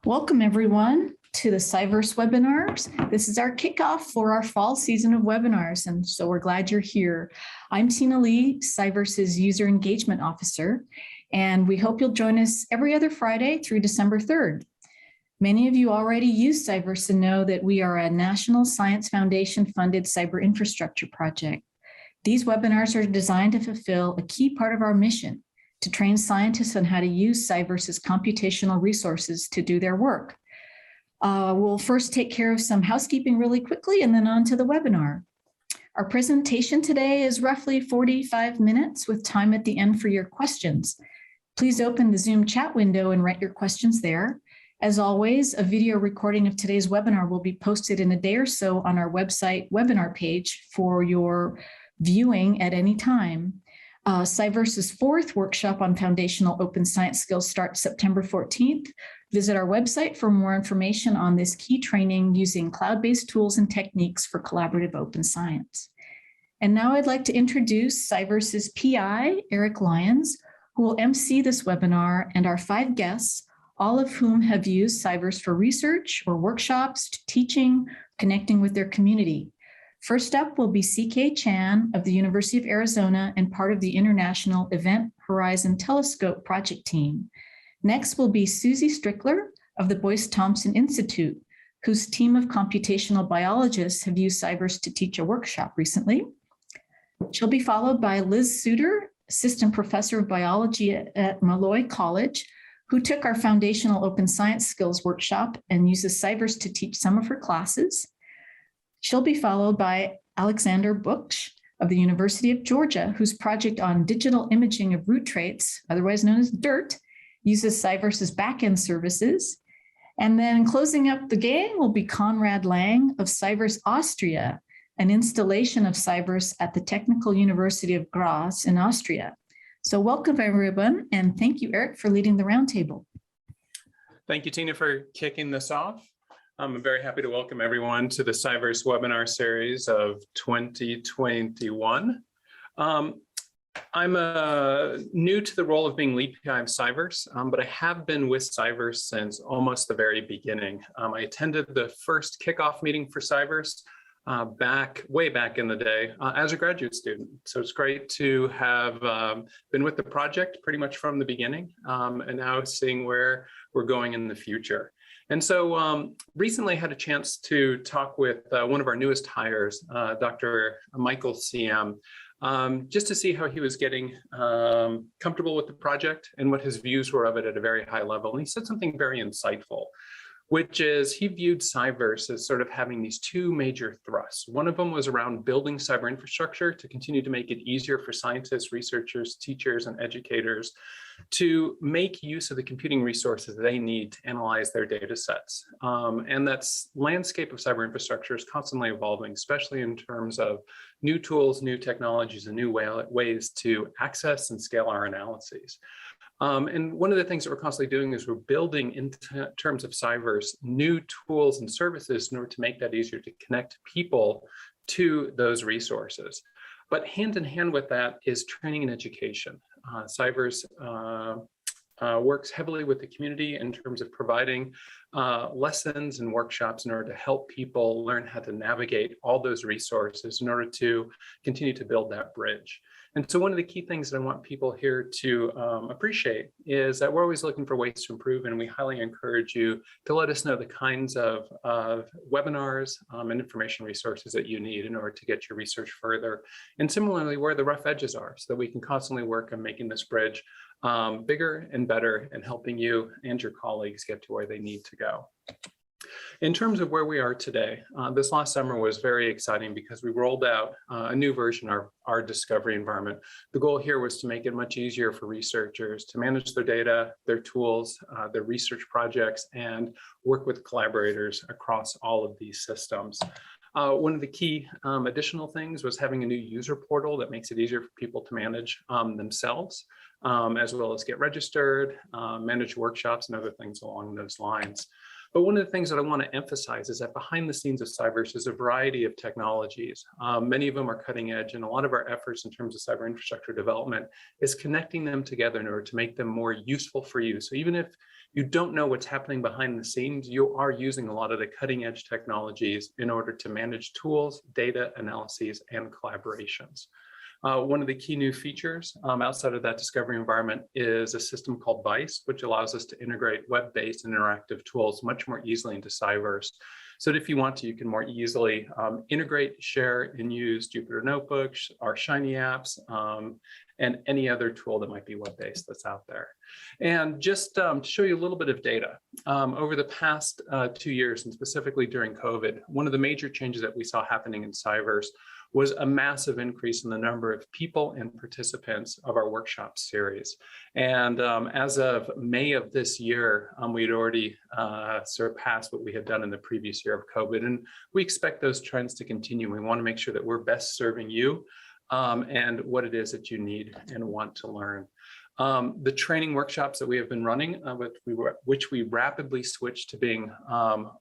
Welcome everyone to the CyVerse webinars. This is our kickoff for our fall season of webinars, and so we're glad you're here. I'm Tina Lee, CyVerse's User Engagement Officer, and we hope you'll join us every other Friday through December 3rd. Many of you already use CyVerse and know that we are a National Science Foundation funded cyber infrastructure project. These webinars are designed to fulfill a key part of our mission, to train scientists on how to use CyVerse's computational resources to do their work. We'll first take care of some housekeeping really quickly and then on to the webinar. Our presentation today is roughly 45 minutes with time at the end for your questions. Please open the Zoom chat window and write your questions there. As always, a video recording of today's webinar will be posted in a day or so on our website webinar page for your viewing at any time. CyVerse's fourth workshop on foundational open science skills starts September 14th. Visit our website for more information on this key training using cloud-based tools and techniques for collaborative open science. And now I'd like to introduce CyVerse's PI, Eric Lyons, who will MC this webinar, and our 5 guests, all of whom have used CyVerse for research or workshops, teaching, connecting with their community. First up will be CK Chan of the University of Arizona and part of the International Event Horizon Telescope project team. Next will be Susie Strickler of the Boyce Thompson Institute, whose team of computational biologists have used CyVerse to teach a workshop recently. She'll be followed by Liz Suter, Assistant Professor of Biology at Malloy College, who took our Foundational Open Science Skills workshop and uses CyVerse to teach some of her classes. She'll be followed by Alexander Buksh of the University of Georgia, whose project on digital imaging of root traits, otherwise known as DIRT, uses CyVerse's backend services. And then closing up the gang will be Konrad Lang of CyVerse Austria, an installation of CyVerse at the Technical University of Graz in Austria. So welcome everyone, and thank you, Eric, for leading the roundtable. Thank you, Tina, for kicking this off. I'm very happy to welcome everyone to the CyVerse webinar series of 2021. I'm new to the role of being lead PI of CyVerse, but I have been with CyVerse since almost the very beginning. I attended the first kickoff meeting for CyVerse way back in the day as a graduate student. So it's great to have been with the project pretty much from the beginning and now seeing where we're going in the future. And so recently I had a chance to talk with one of our newest hires, Dr. Michael CM, just to see how he was getting comfortable with the project and what his views were of it at a very high level. And he said something very insightful, which is he viewed CyVerse as sort of having these 2 major thrusts. One of them was around building cyber infrastructure to continue to make it easier for scientists, researchers, teachers, and educators to make use of the computing resources they need to analyze their data sets. And that landscape of cyber infrastructure is constantly evolving, especially in terms of new tools, new technologies, and new ways to access and scale our analyses. And one of the things that we're constantly doing is we're building in terms of CyVerse new tools and services in order to make that easier to connect people to those resources. But hand in hand with that is training and education. CyVerse works heavily with the community in terms of providing lessons and workshops in order to help people learn how to navigate all those resources in order to continue to build that bridge. And so one of the key things that I want people here to appreciate is that we're always looking for ways to improve, and we highly encourage you to let us know the kinds of webinars and information resources that you need in order to get your research further. And similarly, where the rough edges are, so that we can constantly work on making this bridge bigger and better and helping you and your colleagues get to where they need to go. In terms of where we are today, this last summer was very exciting because we rolled out a new version of our discovery environment. The goal here was to make it much easier for researchers to manage their data, their tools, their research projects, and work with collaborators across all of these systems. One of the key additional things was having a new user portal that makes it easier for people to manage themselves, as well as get registered, manage workshops, and other things along those lines. But one of the things that I want to emphasize is that behind the scenes of CyVerse is a variety of technologies. Many of them are cutting edge, and a lot of our efforts in terms of cyber infrastructure development is connecting them together in order to make them more useful for you. So even if you don't know what's happening behind the scenes, you are using a lot of the cutting edge technologies in order to manage tools, data analyses, and collaborations. One of the key new features outside of that discovery environment is a system called Vice, which allows us to integrate web-based and interactive tools much more easily into CyVerse. So that if you want to, you can more easily integrate, share, and use Jupyter Notebooks, our Shiny apps, and any other tool that might be web-based that's out there. And just to show you a little bit of data, over the past 2 years, and specifically during COVID, one of the major changes that we saw happening in CyVerse was a massive increase in the number of people and participants of our workshop series. And as of May of this year, we'd already surpassed what we had done in the previous year of COVID. And we expect those trends to continue. We want to make sure that we're best serving you and what it is that you need and want to learn. The training workshops that we have been running, which we rapidly switched to being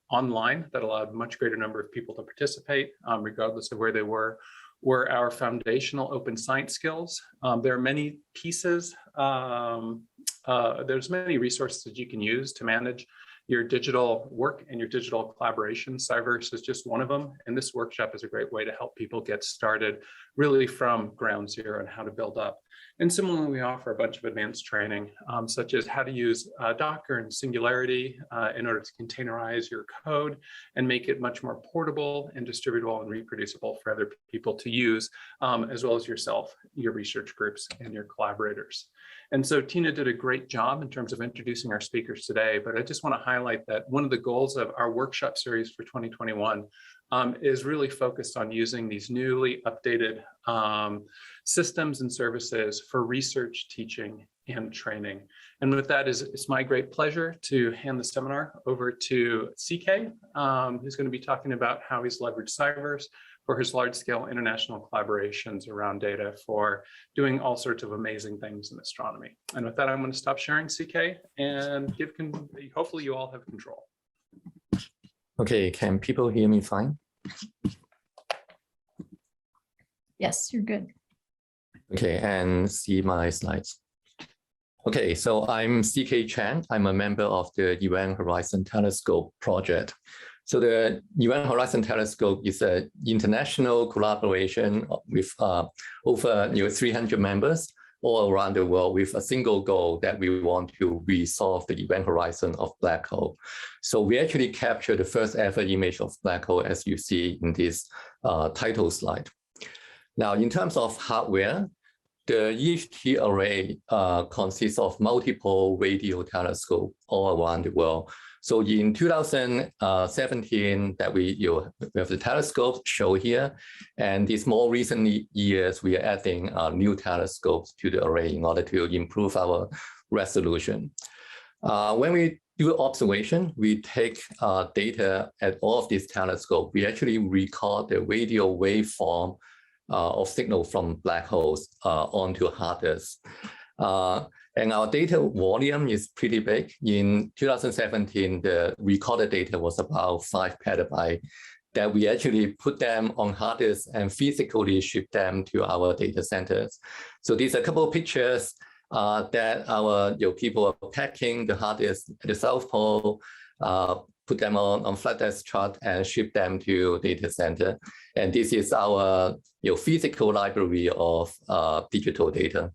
online, that allowed a much greater number of people to participate, regardless of where they were our foundational open science skills. There are many pieces, there's many resources that you can use to manage your digital work and your digital collaboration. CyVerse is just one of them. And this workshop is a great way to help people get started really from ground zero and how to build up. And similarly, we offer a bunch of advanced training, such as how to use Docker and Singularity in order to containerize your code and make it much more portable and distributable and reproducible for other people to use, as well as yourself, your research groups, and your collaborators. And so Tina did a great job in terms of introducing our speakers today, but I just want to highlight that one of the goals of our workshop series for 2021 is really focused on using these newly updated systems and services for research, teaching, and training. And with that, it's my great pleasure to hand the seminar over to CK, who's going to be talking about how he's leveraged CyVerse for his large-scale international collaborations around data for doing all sorts of amazing things in astronomy. And with that, I'm going to stop sharing, CK, and hopefully you all have control. Okay, can people hear me fine? Yes, you're good. Okay, and see my slides. Okay, so I'm CK Chan. I'm a member of the Event Horizon Telescope project. So the Event Horizon Telescope is an international collaboration with over 300 members all around the world with a single goal that we want to resolve the event horizon of black hole. So we actually captured the first ever image of black hole as you see in this title slide. Now, in terms of hardware, the EFT Array consists of multiple radio telescopes all around the world. So in 2017, that we have the telescopes shown here, and these more recent years, we are adding new telescopes to the array in order to improve our resolution. When we do observation, we take data at all of these telescopes. We actually record the radio waveform of signal from black holes onto hard disk. And our data volume is pretty big. In 2017, the recorded data was about 5 petabytes that we actually put them on hard disk and physically ship them to our data centers. So these are a couple of pictures that our people are packing the hard disk at the South Pole, put them on flat disk chart and ship them to data center. And this is our physical library of digital data.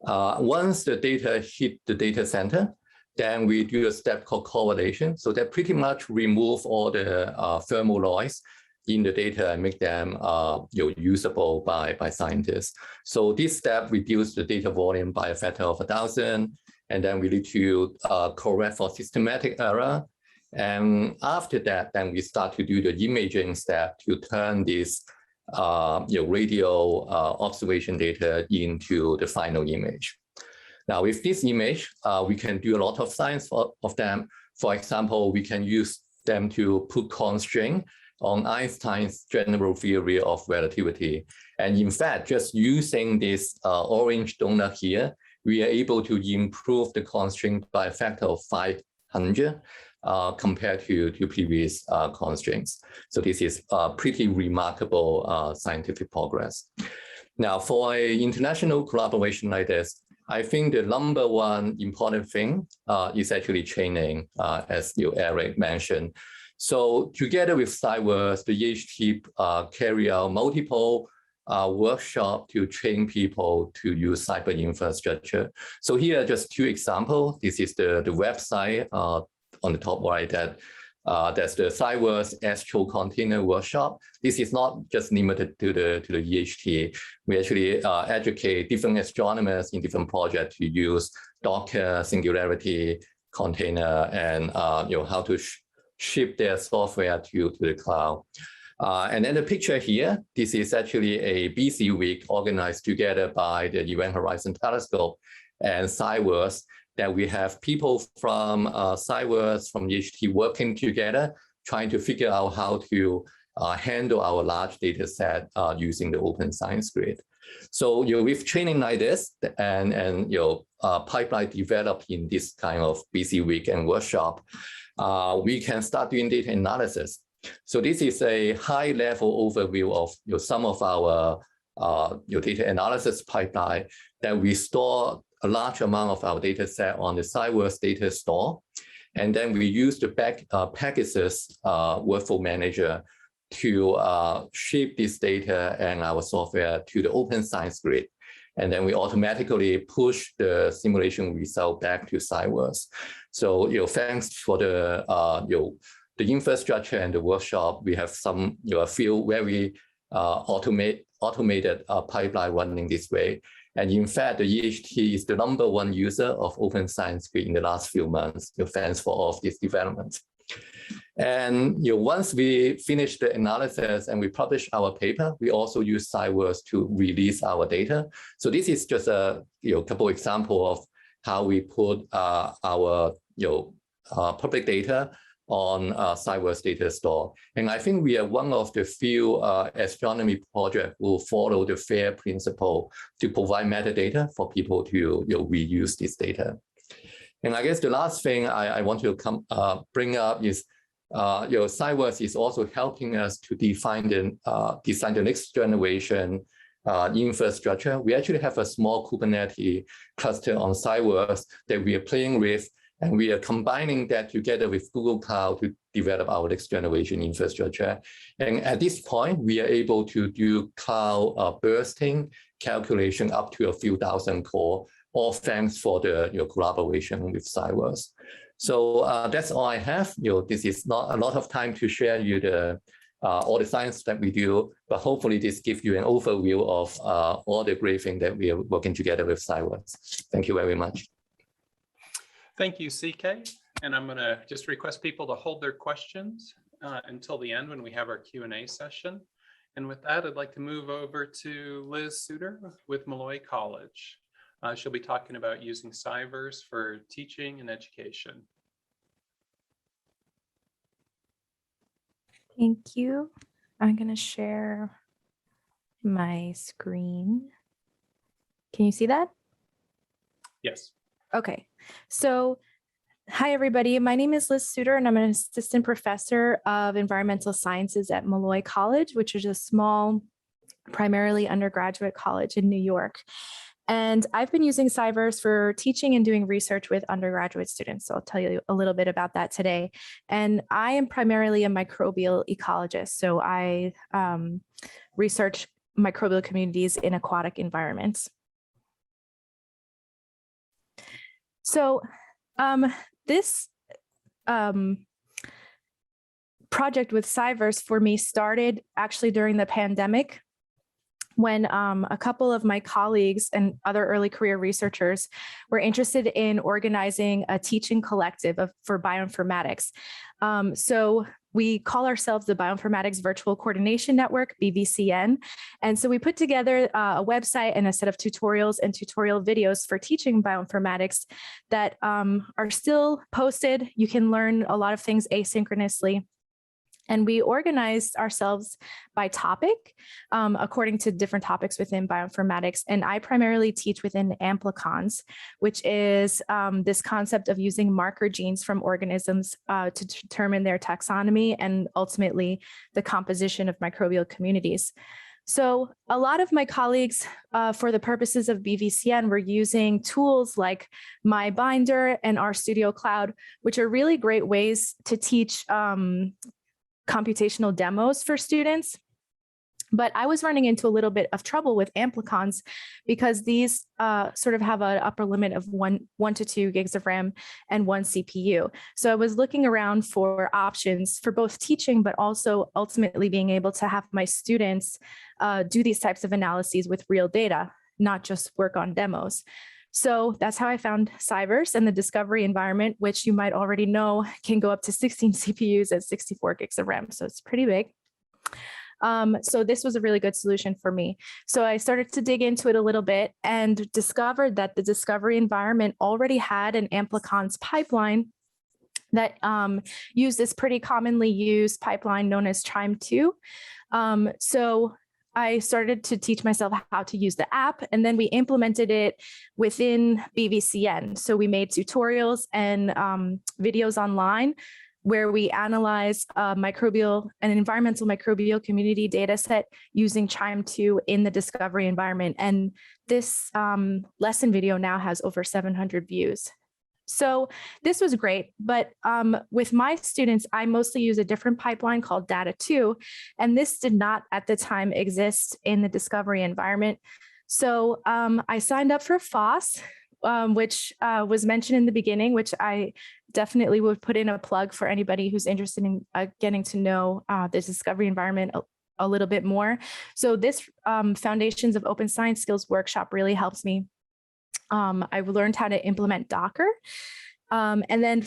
Once the data hit the data center, then we do a step called correlation. So that pretty much remove all the thermal noise in the data and make them usable by scientists. So this step reduces the data volume by a factor of 1,000, and then we need to correct for systematic error. And after that, then we start to do the imaging step to turn this radio observation data into the final image. Now, with this image, we can do a lot of science of them. For example, we can use them to put constraint on Einstein's general theory of relativity. And in fact, just using this orange donut here, we are able to improve the constraint by a factor of 500. Compared to previous constraints. So this is pretty remarkable scientific progress. Now, for an international collaboration like this, I think the number one important thing is actually training, as Eric mentioned. So together with CyVerse, the EHT carry out multiple workshop to train people to use cyber infrastructure. So here are just two examples. This is the website on the top right that's the CyVerse Astro Container Workshop. This is not just limited to the EHT. We actually educate different astronomers in different projects to use Docker, Singularity, container, and how to ship their software to the cloud. And then the picture here, this is actually a BC week organized together by the Event Horizon Telescope and CyVerse, that we have people from CyVerse, from EHT working together, trying to figure out how to handle our large data set using the open science grid. So with training like this and pipeline developed in this kind of BC week and workshop, we can start doing data analysis. So this is a high-level overview of some of our data analysis pipeline that we store a large amount of our data set on the CyVerse data store. And then we use the Pegasus workflow manager to ship this data and our software to the open science grid. And then we automatically push the simulation result back to CyVerse. So thanks for the infrastructure and the workshop, we have some a few very automated pipeline running this way. And in fact, the EHT is the #1 user of Open Science Grid in the last few months. Thanks for all of these developments. And once we finish the analysis and we publish our paper, we also use CyVerse to release our data. So this is just a couple examples of how we put our public data on CyVerse data store. And I think we are one of the few astronomy projects who follow the FAIR principle to provide metadata for people to reuse this data. And I guess the last thing I want to bring up is CyVerse is also helping us to design the next generation infrastructure. We actually have a small Kubernetes cluster on CyVerse that we are playing with, and we are combining that together with Google Cloud to develop our next generation infrastructure. And at this point, we are able to do cloud bursting calculation up to a few thousand core, all thanks for the collaboration with CyVerse. So that's all I have. This is not a lot of time to share you all the science that we do, but hopefully this gives you an overview of all the great things that we are working together with CyVerse. Thank you very much. Thank you, CK. And I'm going to just request people to hold their questions until the end when we have our Q&A session. And with that, I'd like to move over to Liz Suter with Molloy College. She'll be talking about using CyVerse for teaching and education. Thank you. I'm going to share my screen. Can you see that? Yes. Okay, so hi everybody. My name is Liz Suter and I'm an assistant professor of environmental sciences at Molloy College, which is a small, primarily undergraduate college in New York. And I've been using CyVerse for teaching and doing research with undergraduate students. So I'll tell you a little bit about that today. And I am primarily a microbial ecologist. So I research microbial communities in aquatic environments. So this project with CyVerse for me started actually during the pandemic, when a couple of my colleagues and other early career researchers were interested in organizing a teaching collective for bioinformatics. So we call ourselves the Bioinformatics Virtual Coordination Network, BVCN. And so we put together a website and a set of tutorials and tutorial videos for teaching bioinformatics that are still posted. You can learn a lot of things asynchronously. And we organized ourselves by topic, according to different topics within bioinformatics. And I primarily teach within amplicons, which is this concept of using marker genes from organisms to determine their taxonomy and ultimately the composition of microbial communities. So a lot of my colleagues, for the purposes of BVCN, were using tools like MyBinder and RStudio Cloud, which are really great ways to teach computational demos for students. But I was running into a little bit of trouble with amplicons because these sort of have an upper limit of 1 to 2 gigs of RAM and 1 CPU. So I was looking around for options for both teaching, but also ultimately being able to have my students do these types of analyses with real data, not just work on demos. So that's how I found CyVerse and the discovery environment, which you might already know can go up to 16 CPUs at 64 gigs of RAM. So it's pretty big. So this was a really good solution for me. So I started to dig into it a little bit and discovered that the discovery environment already had an amplicons pipeline that used this pretty commonly used pipeline known as Chime2. So I started to teach myself how to use the app, and then we implemented it within BVCN. So we made tutorials and videos online where we analyze an environmental microbial community data set using Chime2 in the discovery environment. And this lesson video now has over 700 views. So this was great, but with my students, I mostly use a different pipeline called Data2, and this did not at the time exist in the discovery environment. So I signed up for FOSS, which was mentioned in the beginning, which I definitely would put in a plug for anybody who's interested in getting to know the discovery environment a little bit more. So this Foundations of Open Science Skills workshop really helps me. I learned how to implement Docker. And then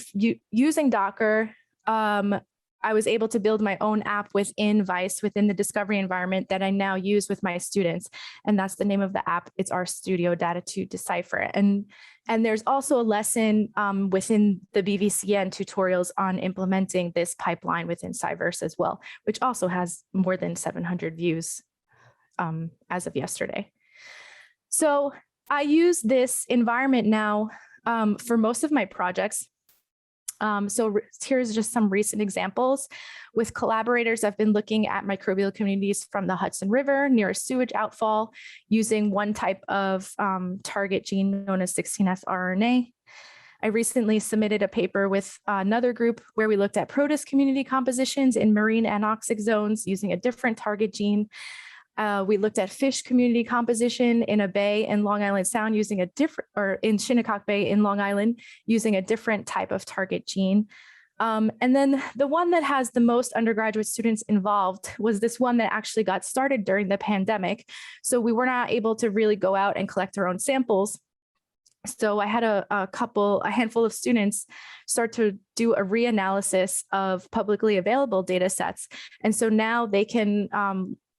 using Docker, I was able to build my own app within Vice, within the discovery environment that I now use with my students. And that's the name of the app. It's RStudio Data2 Decipher. And there's also a lesson within the BVCN tutorials on implementing this pipeline within CyVerse as well, which also has more than 700 views as of yesterday. So I use this environment now for most of my projects. So here's just some recent examples. With collaborators, I've been looking at microbial communities from the Hudson River near a sewage outfall using one type of target gene known as 16S RNA. I recently submitted a paper with another group where we looked at protist community compositions in marine anoxic zones using a different target gene. We looked at fish community composition in a bay in Long Island Sound using a different, or in Shinnecock Bay in Long Island, using a different type of target gene. And then the one that has the most undergraduate students involved was this one that actually got started during the pandemic. So we were not able to really go out and collect our own samples. So I had a handful of students start to do a reanalysis of publicly available data sets. And so now they can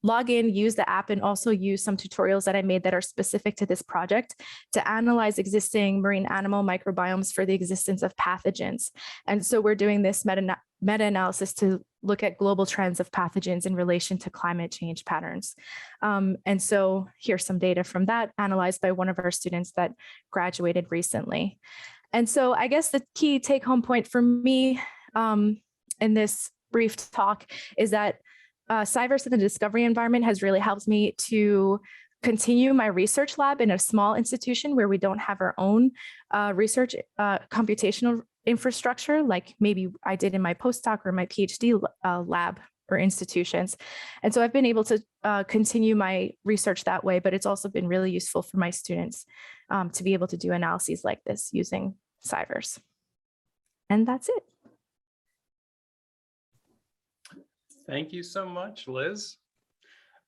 log in, use the app, and also use some tutorials that I made that are specific to this project to analyze existing marine animal microbiomes for the existence of pathogens. And so we're doing this meta-analysis to look at global trends of pathogens in relation to climate change patterns. And so here's some data from that analyzed by one of our students that graduated recently. And so I guess the key take-home point for me in this brief talk is that CyVerse in the discovery environment has really helped me to continue my research lab in a small institution where we don't have our own research computational infrastructure, like maybe I did in my postdoc or my PhD lab or institutions. And so I've been able to continue my research that way, but it's also been really useful for my students to be able to do analyses like this using CyVerse. And that's it. Thank you so much, Liz.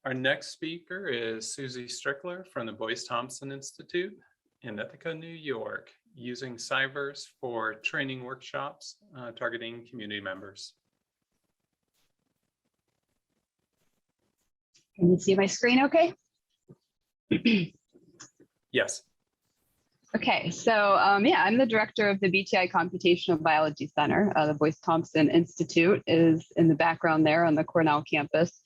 Our next speaker is Susie Strickler from the Boyce Thompson Institute in Ithaca, New York, using CyVerse for training workshops targeting community members. Can you see my screen okay? Yes. Okay, so yeah, I'm the director of the BTI Computational Biology Center. The Boyce Thompson Institute is in the background there on the Cornell campus.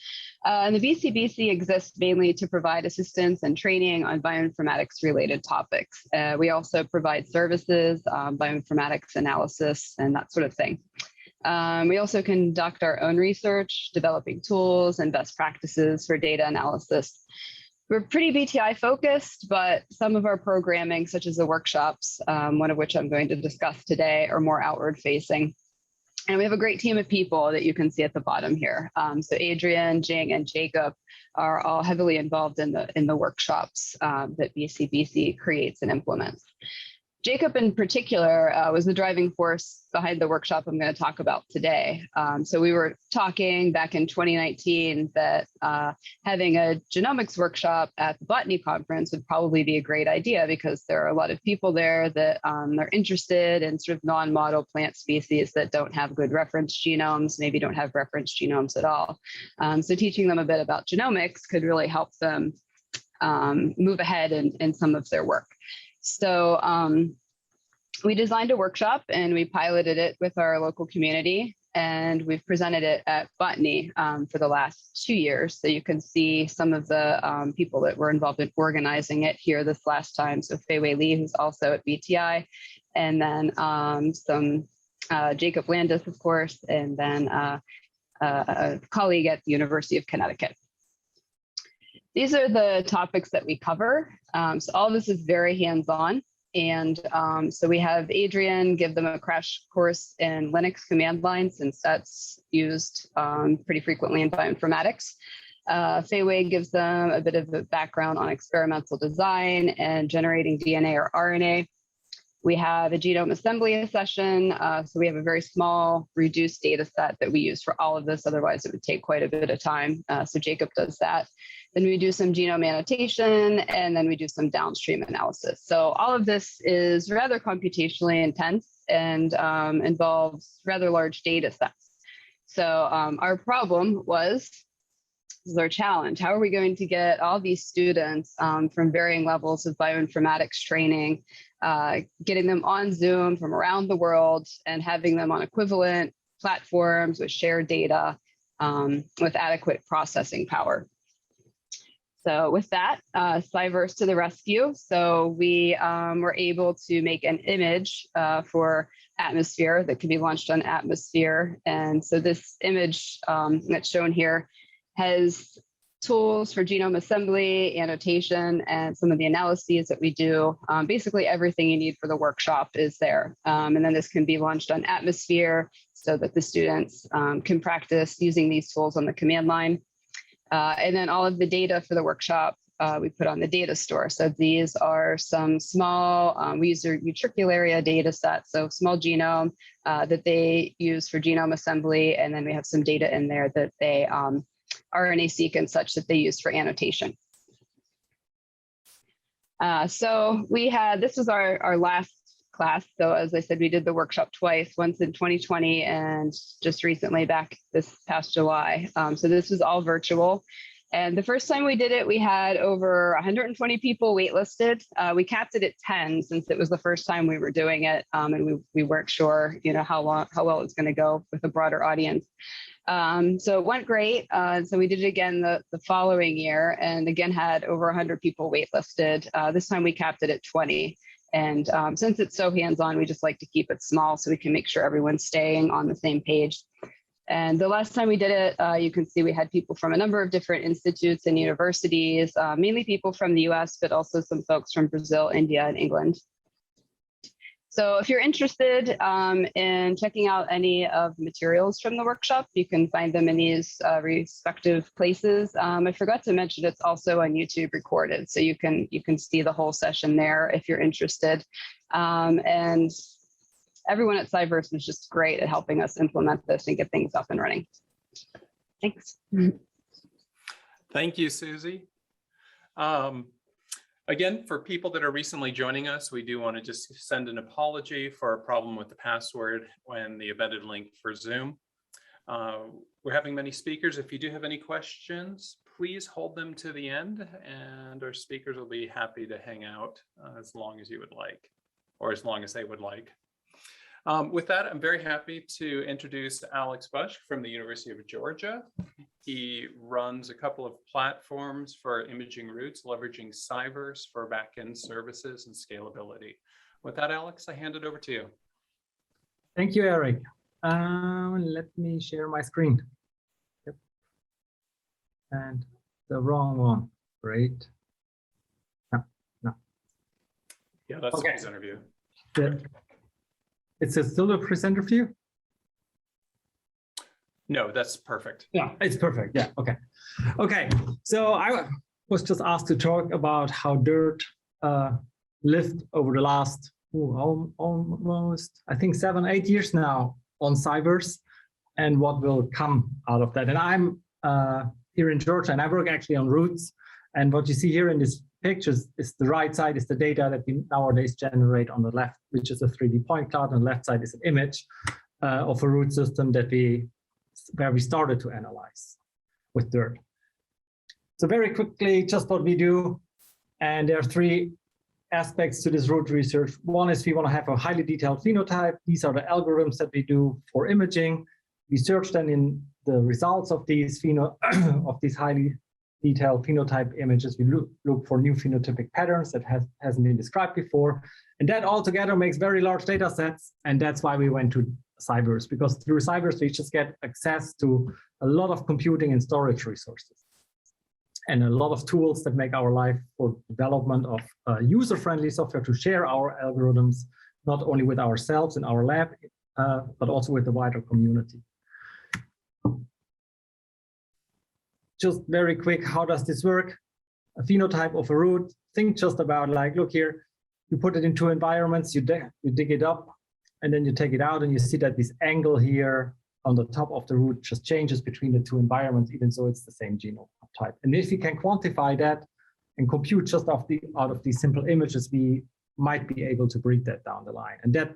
And the BCBC exists mainly to provide assistance and training on bioinformatics related topics. We also provide services, bioinformatics analysis, and that sort of thing. We also conduct our own research, developing tools and best practices for data analysis. We're pretty BTI focused, but some of our programming, such as the workshops, one of which I'm going to discuss today, are more outward facing. And we have a great team of people that you can see at the bottom here. So Adrian, Jing, and Jacob are all heavily involved in the workshops that BCBC creates and implements. Jacob in particular was the driving force behind the workshop I'm going to talk about today. So we were talking back in 2019 that having a genomics workshop at the Botany Conference would probably be a great idea because there are a lot of people there that are interested in sort of non-model plant species that don't have good reference genomes, maybe don't have reference genomes at all. So teaching them a bit about genomics could really help them move ahead in some of their work. So we designed a workshop and we piloted it with our local community, and we've presented it at Botany for the last 2 years. So you can see some of the people that were involved in organizing it here this last time. So Fei Wei Li, who's also at BTI, and then some Jacob Landis, of course, and then a colleague at the University of Connecticut. These are the topics that we cover. So all of this is very hands-on. And so we have Adrian give them a crash course in Linux command line, since that's used pretty frequently in bioinformatics. Fei Wei gives them a bit of a background on experimental design and generating DNA or RNA. We have a genome assembly session. So we have a very small reduced data set that we use for all of this. Otherwise, it would take quite a bit of time. So Jacob does that. Then we do some genome annotation, and then we do some downstream analysis. So all of this is rather computationally intense and involves rather large data sets. So our problem was, this is our challenge. How are we going to get all these students from varying levels of bioinformatics training, getting them on Zoom from around the world and having them on equivalent platforms with shared data with adequate processing power? So with that, CyVerse to the rescue. So we were able to make an image for Atmosphere that could be launched on Atmosphere. And so this image that's shown here has tools for genome assembly, annotation, and some of the analyses that we do. Basically everything you need for the workshop is there. And then this can be launched on Atmosphere so that the students can practice using these tools on the command line. And then all of the data for the workshop we put on the data store. So these are some small, we use their utricularia data set, so small genome that they use for genome assembly. And then we have some data in there that they RNA-seq and such that they use for annotation. So we had, this was our last class. So as I said, we did the workshop twice, once in 2020 and just recently back this past July. So this was all virtual. And the first time we did it, we had over 120 people waitlisted. We capped it at 10 since it was the first time we were doing it. And we weren't sure, how well it was going to go with a broader audience. So it went great. So we did it again the following year and again had over 100 people waitlisted. This time we capped it at 20. And since it's so hands-on, we just like to keep it small so we can make sure everyone's staying on the same page. And the last time we did it, you can see we had people from a number of different institutes and universities, mainly people from the US, but also some folks from Brazil, India, and England. So if you're interested in checking out any of the materials from the workshop, you can find them in these respective places. I forgot to mention it's also on YouTube recorded, so you can see the whole session there if you're interested. And everyone at CyVerse was just great at helping us implement this and get things up and running. Thanks. Thank you, Susie. Again, for people that are recently joining us, we do want to just send an apology for a problem with the password when the embedded link for Zoom. We're having many speakers. If you do have any questions, please hold them to the end and our speakers will be happy to hang out as long as you would like, or as long as they would like. With that, I'm very happy to introduce Alex Bush from the University of Georgia. He runs a couple of platforms for imaging routes, leveraging CyVerse for backend services and scalability. With that, Alex, I hand it over to you. Thank you, Eric. Let me share my screen. Yep. And the wrong one. Great. No. Yeah, that's Okay. presenter view. Yeah. It's still the presenter view? No, that's perfect. Yeah, it's perfect. Yeah, okay. Okay, so I was just asked to talk about how dirt lived over the last almost, I think, 7-8 years now on CyVerse, and what will come out of that. And I'm here in Georgia, and I work actually on roots. And what you see here in these pictures is the right side is the data that we nowadays generate on the left, which is a 3D point cloud, and the left side is an image of a root system where we started to analyze with dirt. So very quickly, just what we do. And there are 3 aspects to this root research. One is we want to have a highly detailed phenotype. These are the algorithms that we do for imaging. We search then in the results of these highly detailed phenotype images. We look for new phenotypic patterns that hasn't been described before. And that all together makes very large data sets. And that's why we went to CyVerse, because through CyVerse, we just get access to a lot of computing and storage resources and a lot of tools that make our life for development of user-friendly software to share our algorithms, not only with ourselves in our lab, but also with the wider community. Just very quick, how does this work? A phenotype of a root, think just about like, look here, you put it in 2 environments, you dig it up, and then you take it out, and you see that this angle here on the top of the root just changes between the 2 environments, even though it's the same genome type. And if we can quantify that and compute just out of these simple images, we might be able to break that down the line. And that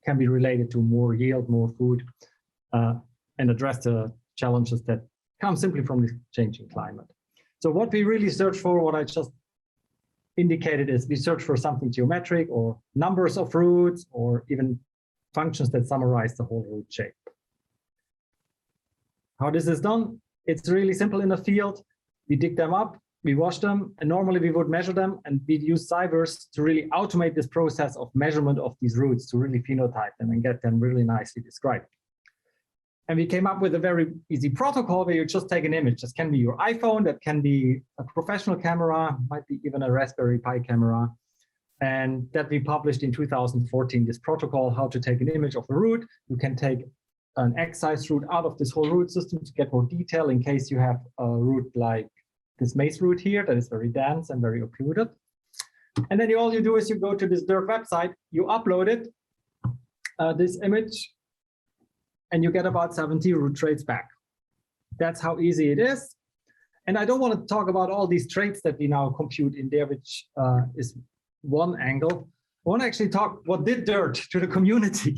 can be related to more yield, more food, and address the challenges that come simply from the changing climate. So what we really search for, what I just indicated, is we search for something geometric or numbers of roots or even functions that summarize the whole root shape. How this is done? It's really simple in the field. We dig them up, we wash them, and normally we would measure them, and we'd use CyVerse to really automate this process of measurement of these roots to really phenotype them and get them really nicely described. And we came up with a very easy protocol where you just take an image. This can be your iPhone, that can be a professional camera, might be even a Raspberry Pi camera. And that we published in 2014, this protocol, how to take an image of a root. You can take an excise root out of this whole root system to get more detail in case you have a root like this maize root here that is very dense and very occluded. And then all you do is you go to this dirt website, you upload it, this image, and you get about 70 root traits back. That's how easy it is. And I don't want to talk about all these traits that we now compute in there, which is one angle. I want to actually talk what did dirt to the community,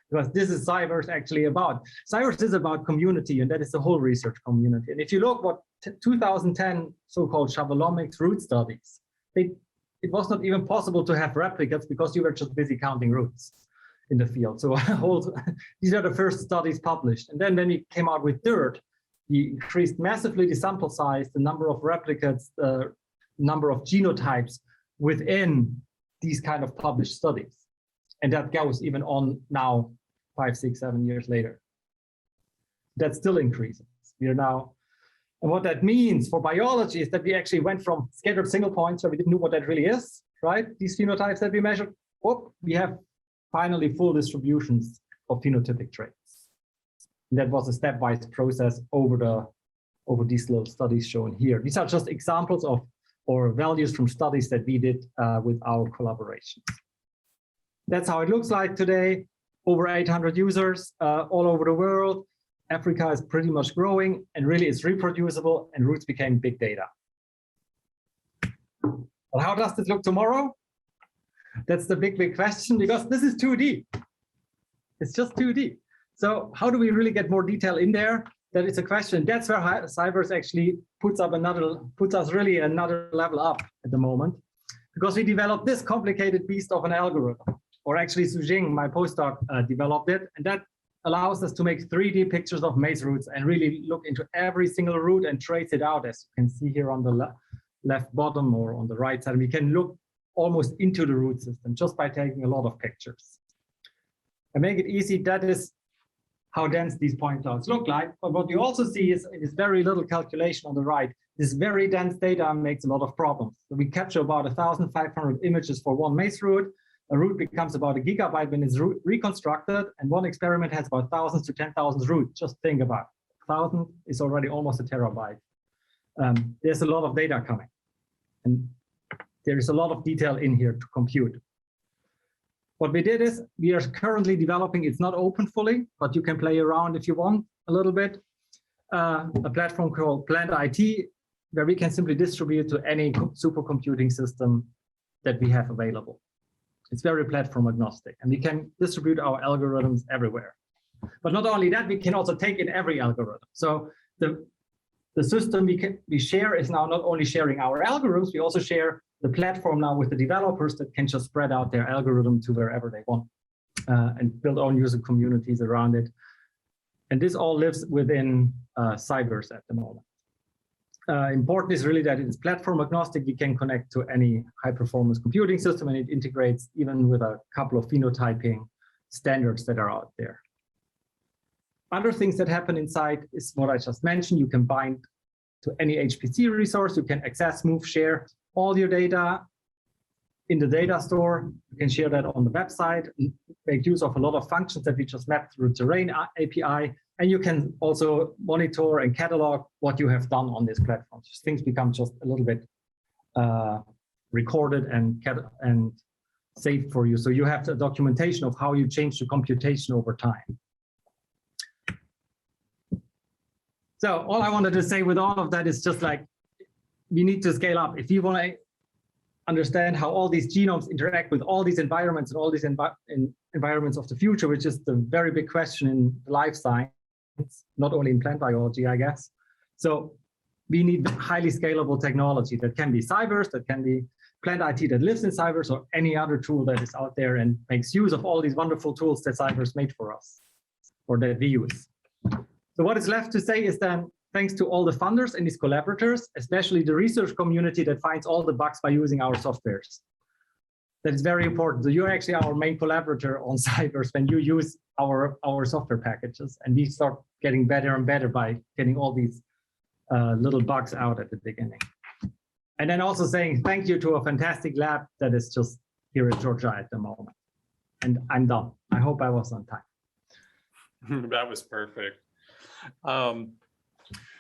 because this is CyVerse actually about. CyVerse is about community, and that is the whole research community. And if you look what 2010 so-called shabalomics root studies, it was not even possible to have replicates because you were just busy counting roots in the field. So these are the first studies published. And then when we came out with dirt, we increased massively the sample size, the number of replicates, the number of genotypes within these kind of published studies. And that goes even on now, 5, 6, 7 years later. That still increases. We are now, and what that means for biology is that we actually went from scattered single points where we didn't know what that really is, right? These phenotypes that we measured, we have finally full distributions of phenotypic traits. And that was a stepwise process over these little studies shown here. These are just examples of or values from studies that we did with our collaborations. That's how it looks like today. Over 800 users all over the world. Africa is pretty much growing, and really it's reproducible, and roots became big data. But how does this look tomorrow? That's the big question, because this is 2D. It's just 2D. So how do we really get more detail in there? That is a question. That's where CyVerse actually puts us really another level up at the moment, because we developed this complicated beast of an algorithm. Or actually, Sujing, my postdoc, developed it, and that allows us to make 3D pictures of maize roots and really look into every single root and trace it out, as you can see here on the left bottom or on the right side. We can look almost into the root system just by taking a lot of pictures. And make it easy, that is how dense these point clouds look like. But what you also see is it is very little calculation on the right. This very dense data makes a lot of problems. So we capture about 1,500 images for one maze route. A route becomes about 1 gigabyte when it's reconstructed, and one experiment has about thousands to 10,000 routes. Just think about it. 1,000 is already almost a terabyte. There's a lot of data coming, and there is a lot of detail in here to compute. What we did is we are currently developing, it's not open fully, but you can play around if you want a little bit, a platform called Planned IT, where we can simply distribute to any supercomputing system that we have available. It's very platform agnostic, and we can distribute our algorithms everywhere. But not only that, we can also take in every algorithm. So the system we share is now not only sharing our algorithms, we also share the platform now with the developers that can just spread out their algorithm to wherever they want and build own user communities around it. And this all lives within CyVerse at the moment. Important is really that it's platform agnostic. We can connect to any high performance computing system, and it integrates even with a couple of phenotyping standards that are out there. Other things that happen inside is what I just mentioned. You can bind to any HPC resource. You can access, move, share all your data in the data store. You can share that on the website, make use of a lot of functions that we just mapped through Terrain API. And you can also monitor and catalog what you have done on this platform. So things become just a little bit recorded and saved for you. So you have the documentation of how you change the computation over time. So all I wanted to say with all of that is just like, we need to scale up. If you want to understand how all these genomes interact with all these environments and all these environments of the future, which is the very big question in life science, not only in plant biology, I guess. So we need highly scalable technology that can be CyVerse, that can be Planned IT that lives in CyVerse, or any other tool that is out there and makes use of all these wonderful tools that CyVerse made for us, or that we use. So what is left to say is then, thanks to all the funders and these collaborators, especially the research community that finds all the bugs by using our softwares. That is very important. So you're actually our main collaborator on CyVerse when you use our software packages, and we start getting better and better by getting all these little bugs out at the beginning. And then also saying thank you to a fantastic lab that is just here in Georgia at the moment. And I'm done. I hope I was on time. That was perfect.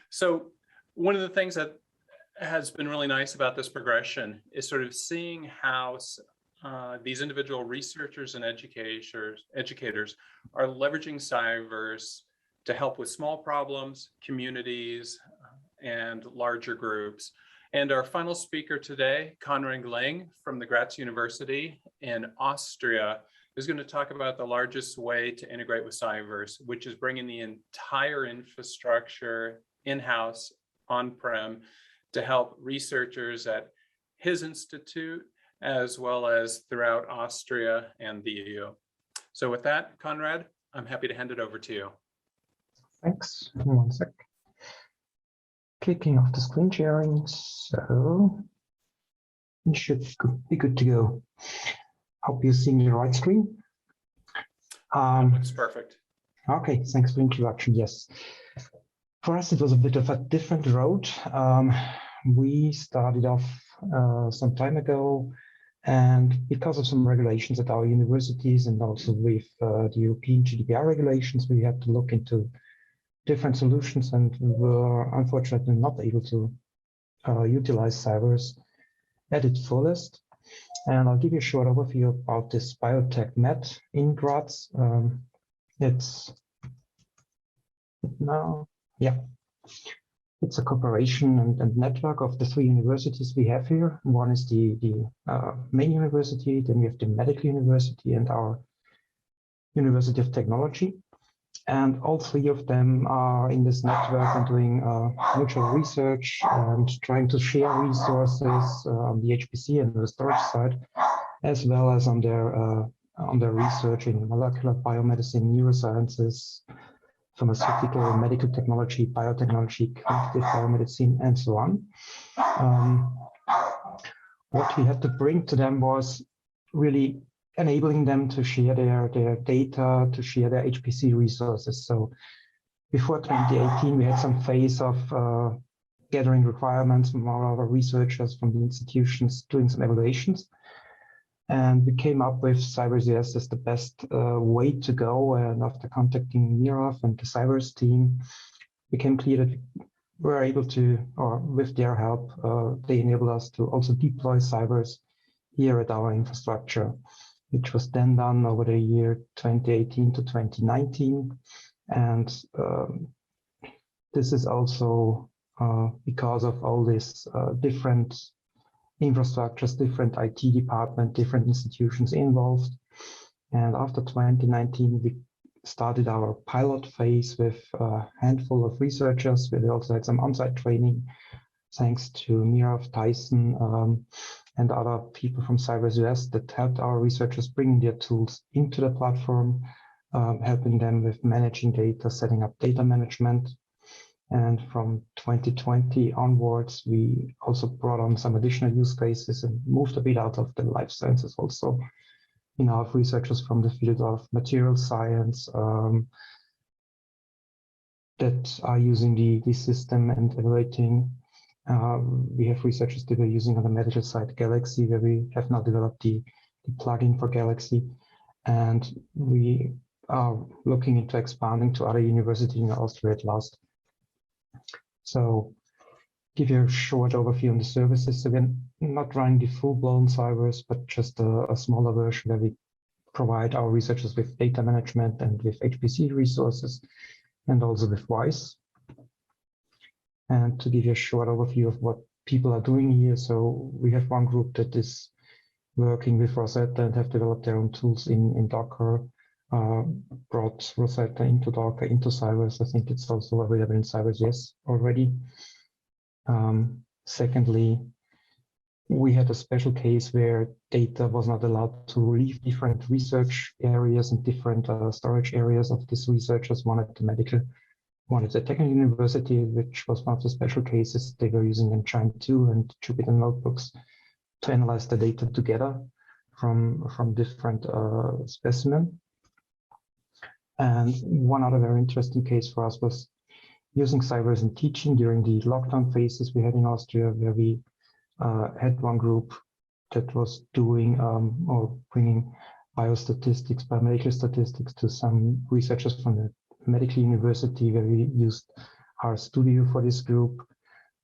So one of the things that has been really nice about this progression is sort of seeing how these individual researchers and educators are leveraging CyVerse to help with small problems, communities, and larger groups. And our final speaker today, Konrad Lang from the Graz University in Austria, is going to talk about the largest way to integrate with CyVerse, which is bringing the entire infrastructure in-house, on-prem, to help researchers at his institute, as well as throughout Austria and the EU. So with that, Konrad, I'm happy to hand it over to you. Thanks. One sec. Kicking off the screen sharing, so it should be good to go. Hope you're seeing the right screen. Looks perfect. Okay, thanks for the introduction. Yes, for us it was a bit of a different road. We started off some time ago, and because of some regulations at our universities and also with the European GDPR regulations, we had to look into different solutions, and we were unfortunately not able to utilize CyVerse at its fullest. And I'll give you a short overview about this biotech met in Graz. It's a cooperation and network of the 3 universities we have here. One is the main university, then we have the medical university and our University of Technology. And all 3 of them are in this network and doing mutual research and trying to share resources on the HPC and the storage side, as well as on their research in molecular biomedicine, neurosciences, pharmaceutical, medical technology, biotechnology, cognitive biomedicine, and so on. What we had to bring to them was really enabling them to share their data, to share their HPC resources. So before 2018, we had some phase of gathering requirements from all our researchers from the institutions, doing some evaluations. And we came up with CyVerse as the best way to go. And after contacting Mirov and the CyVerse team, it became clear that we were able to, or with their help, they enabled us to also deploy CyVerse here at our infrastructure, which was then done over the year 2018 to 2019. And this is also because of all these different infrastructures, different IT department, different institutions involved. And after 2019, we started our pilot phase with a handful of researchers. We also had some on-site training, thanks to Mirov, Tyson, and other people from CyVerse US that helped our researchers bringing their tools into the platform, helping them with managing data, setting up data management. And from 2020 onwards, we also brought on some additional use cases and moved a bit out of the life sciences also. We now have researchers from the field of material science that are using the system and evaluating. We have researchers that are using on the medical side Galaxy, where we have now developed the plugin for Galaxy. And we are looking into expanding to other universities in Austria at last. So give you a short overview on the services. So we're not running the full-blown CyVerse, but just a smaller version where we provide our researchers with data management and with HPC resources, and also with WISE. And to give you a short overview of what people are doing here. So we have one group that is working with Rosetta and have developed their own tools in Docker, brought Rosetta into Docker, into CyVerse. I think it's also available in CyVerse, yes, already. Secondly, we had a special case where data was not allowed to leave different research areas and different storage areas of these researchers. One at the medical, one at the technical university, which was one of the special cases. They were using Engine 2 and Jupyter notebooks to analyze the data together from different specimens. And one other very interesting case for us was using CyVerse in teaching during the lockdown phases we had in Austria, where we had one group that was doing or bringing biostatistics, biomedical statistics to some researchers from the medical university, where we used our studio for this group,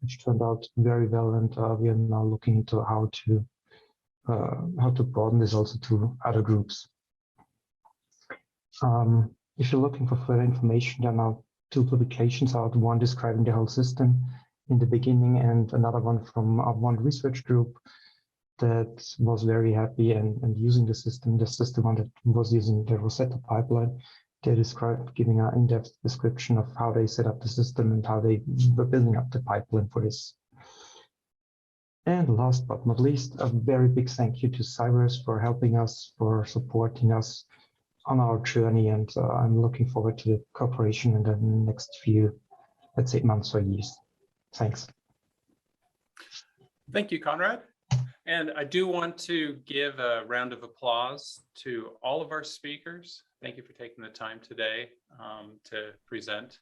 which turned out very well. And we are now looking into how to broaden this also to other groups. If you're looking for further information, there are now 2 publications out, one describing the whole system in the beginning, and another one from one research group that was very happy and using the system. This is the one that was using the Rosetta pipeline. They described, giving an in-depth description of how they set up the system and how they were building up the pipeline for this. And last but not least, a very big thank you to CyVerse for helping us, for supporting us on our journey. And I'm looking forward to the cooperation in the next few, let's say, months or years. Thanks. Thank you, Conrad. And I do want to give a round of applause to all of our speakers. Thank you for taking the time today to present.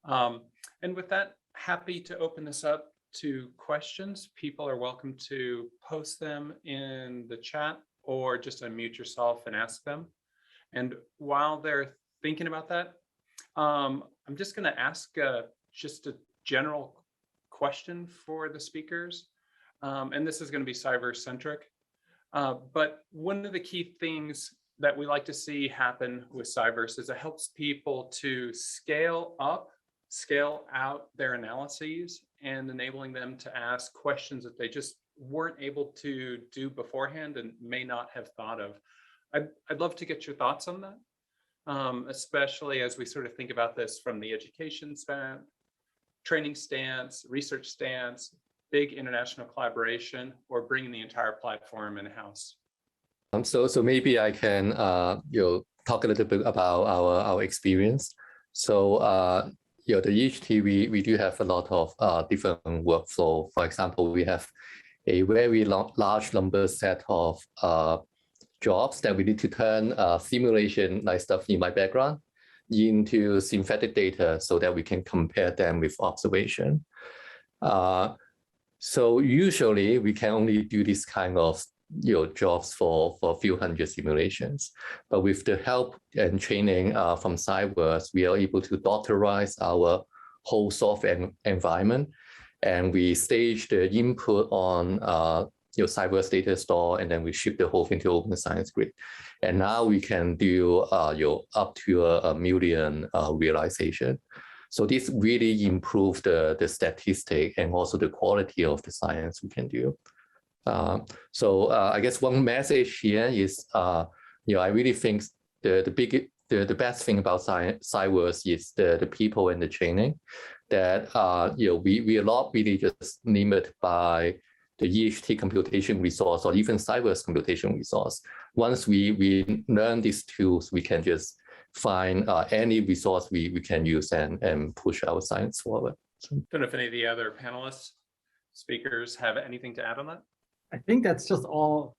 And with that, happy to open this up to questions. People are welcome to post them in the chat or just unmute yourself and ask them. And while they're thinking about that, I'm just going to ask just a general question for the speakers. And this is going to be CyVerse centric. But one of the key things that we like to see happen with CyVerse is it helps people to scale up, scale out their analyses, and enabling them to ask questions that they just weren't able to do beforehand and may not have thought of. I'd love to get your thoughts on that, especially as we sort of think about this from the education stance, training stance, research stance, big international collaboration, or bringing the entire platform in-house. So maybe I can talk a little bit about our experience. So the EHT, we do have a lot of different workflow. For example, we have a very large number set of jobs that we need to turn simulation like stuff in my background into synthetic data so that we can compare them with observation. So usually we can only do this kind of jobs for a few hundred simulations. But with the help and training from CyVerse, we are able to doctorize our whole software environment, and we stage the input on CyVerse data store, and then we ship the whole thing to Open Science Grid. And now we can do up to a million realization. So this really improves the statistic and also the quality of the science we can do. So I guess one message here is, I really think the best thing about CyVerse is the people and the training. That we are not really just limited by the EFT computation resource or even CyVerse computation resource. Once we learn these tools, we can just find any resource we can use and push our science forward. I don't know if any of the other panelists, speakers have anything to add on that. I think that's just all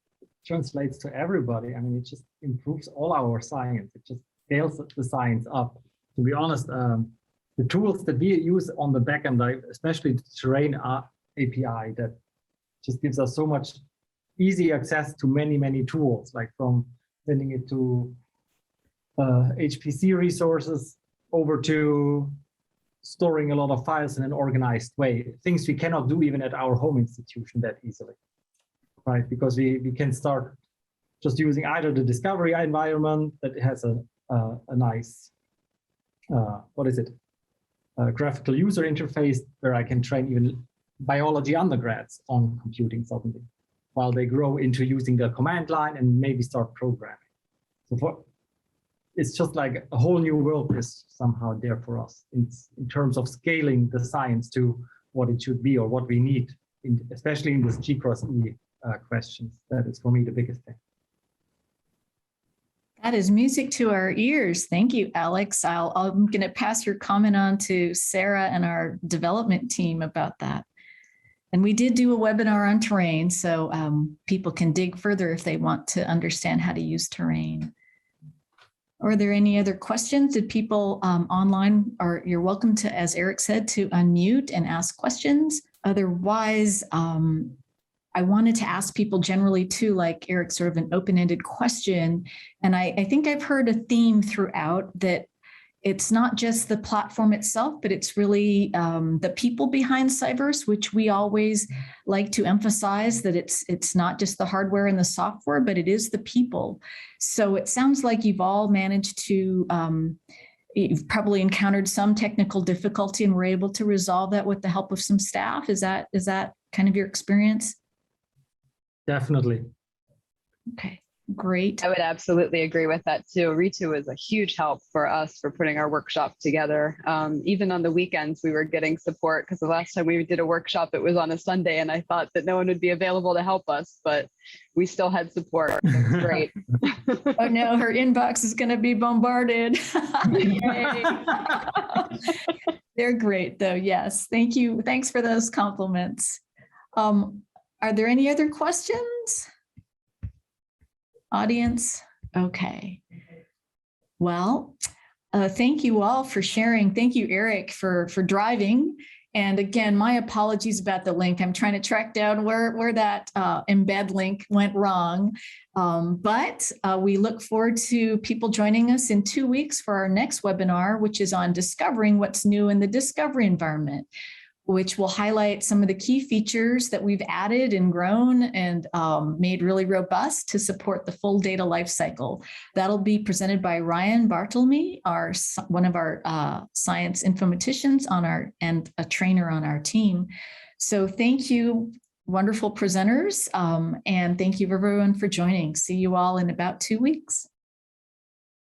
translates to everybody. I mean, it just improves all our science. It just scales the science up. To be honest, the tools that we use on the backend, like especially the terrain API, that just gives us so much easy access to many tools, like from sending it to HPC resources over to storing a lot of files in an organized way, things we cannot do even at our home institution that easily, right? Because we can start just using either the discovery environment that has a nice, graphical user interface where I can train even biology undergrads on computing suddenly, while they grow into using the command line and maybe start programming. So it's just like a whole new world is somehow there for us in terms of scaling the science to what it should be or what we need, especially in this G cross E questions. That is for me the biggest thing. That is music to our ears. Thank you, Alex. I'm going to pass your comment on to Sarah and our development team about that. And we did do a webinar on terrain, so people can dig further if they want to understand how to use terrain. Are there any other questions? Did people online, or you're welcome to, as Eric said, to unmute and ask questions. Otherwise, I wanted to ask people generally too, like Eric, sort of an open-ended question. And I think I've heard a theme throughout that it's not just the platform itself, but it's really the people behind CyVerse, which we always like to emphasize that it's not just the hardware and the software, but it is the people. So it sounds like you've all managed to, you've probably encountered some technical difficulty and were able to resolve that with the help of some staff. Is that kind of your experience? Definitely. Okay, great. I would absolutely agree with that too. Ritu was a huge help for us for putting our workshop together. Even on the weekends, we were getting support because the last time we did a workshop, it was on a Sunday, and I thought that no one would be available to help us, but we still had support. It was great. Oh no, her inbox is going to be bombarded. Yay. They're great though. Yes. Thank you. Thanks for those compliments. Are there any other questions? Audience? Okay. Well, thank you all for sharing. Thank you, Eric, for driving. And again, my apologies about the link. I'm trying to track down where that embed link went wrong. But we look forward to people joining us in 2 weeks for our next webinar, which is on discovering what's new in the discovery environment, which will highlight some of the key features that we've added and grown and made really robust to support the full data lifecycle. That'll be presented by Ryan Bartlemy, one of our science informaticians and a trainer on our team. So thank you, wonderful presenters, and thank you everyone for joining. See you all in about 2 weeks.